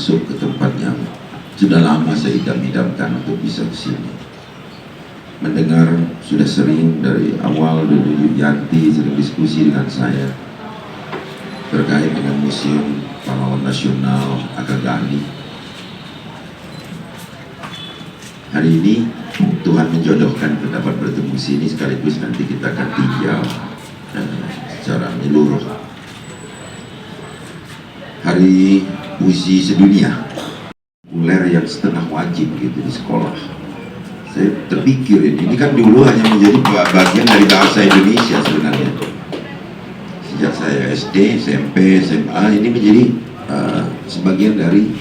masuk ke tempat yang sudah lama saya idam-idamkan untuk bisa ke sini. Mendengar sudah sering dari awal dulu Yanti sering diskusi dengan saya terkait dengan Museum Pahlawan Nasional Akagani. Hari ini Tuhan menjodohkan kita dapat bertemu sini, sekaligus nanti kita akan tinjau secara menyeluruh Hari Puisi Sedunia populer yang setengah wajib gitu di sekolah. Saya terpikir ini kan dulu hanya menjadi bagian dari bahasa Indonesia sebenarnya. Sejak saya SD, SMP, SMA ini menjadi sebagian dari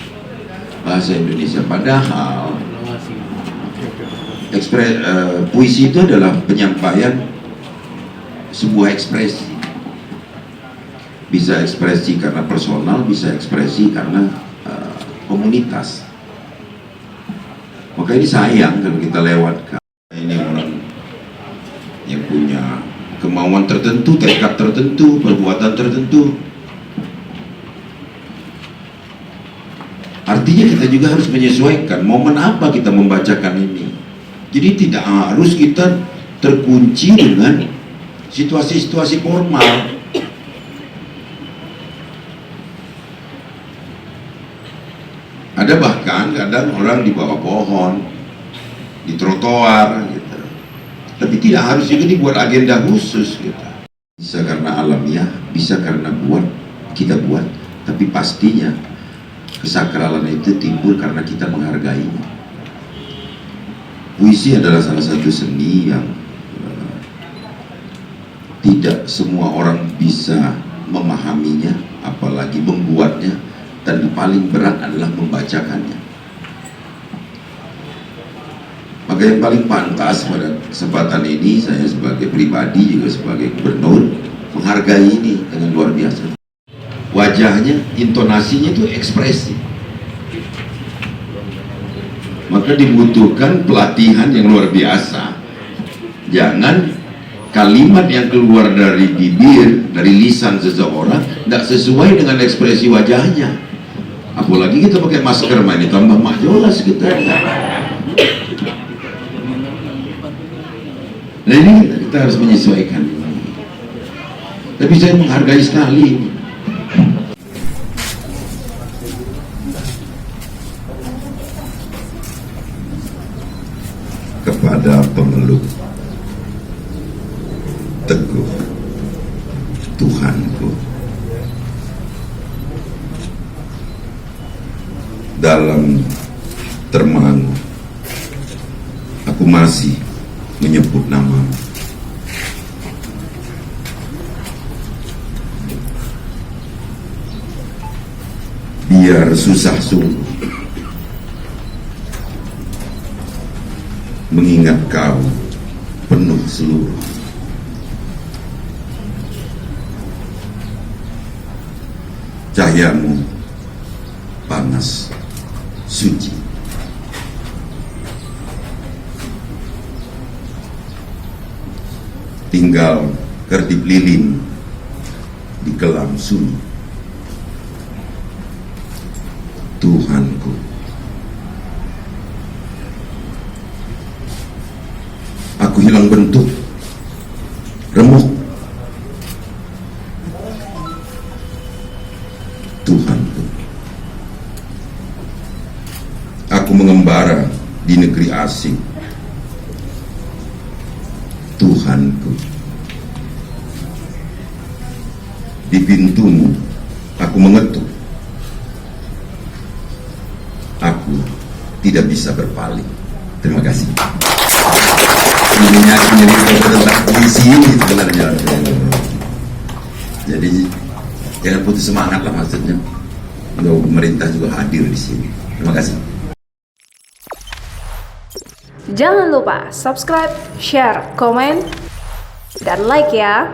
bahasa Indonesia. Padahal puisi itu adalah penyampaian sebuah ekspresi. Bisa ekspresi karena personal, bisa ekspresi karena komunitas. Maka ini sayang kalau kita lewatkan. Ini orang yang punya kemauan tertentu, tekad tertentu, perbuatan tertentu. Artinya kita juga harus menyesuaikan momen apa kita membacakan ini. Jadi tidak harus kita terkunci dengan situasi-situasi formal. Ada bahkan kadang orang di bawah pohon, di trotoar gitu. Tapi tidak harus juga dibuat agenda khusus gitu. Bisa karena alamiah, bisa karena kita buat, tapi pastinya kesakralan itu timbul karena kita menghargainya. Puisi adalah salah satu seni yang tidak semua orang bisa memahaminya, apalagi membuatnya. Dan paling berat adalah membacakannya. Maka yang paling pantas pada kesempatan ini, saya sebagai pribadi juga sebagai gubernur menghargai ini dengan luar biasa. Wajahnya, intonasinya itu ekspresi. Maka dibutuhkan pelatihan yang luar biasa. Jangan kalimat yang keluar dari bibir, dari lisan seseorang tidak sesuai dengan ekspresi wajahnya. Apalagi kita pakai masker, ini tambah jelas kita. Nah ini kita harus menyesuaikan. Tapi saya menghargai sekali. Kepada pemeluk teguh Tuhanku, dalam termangu aku masih menyebut nama. Biar susah sungguh mengingat kau penuh seluruh. Cahayamu panas suci. Tinggal kedip lilin di kelam sunyi. Tuhanku, aku hilang bentuk, remuk. Tuhanku, aku mengembara di negeri asing. Tuhanku, di pintumu aku mengetuk. Aku tidak bisa berpaling. Terima kasih. Ini tentang puisi ini sebenarnya. Jadi jangan putus semangat lah, maksudnya. Pemerintah juga hadir di sini. Terima kasih. Jangan lupa subscribe, share, komen, dan like ya.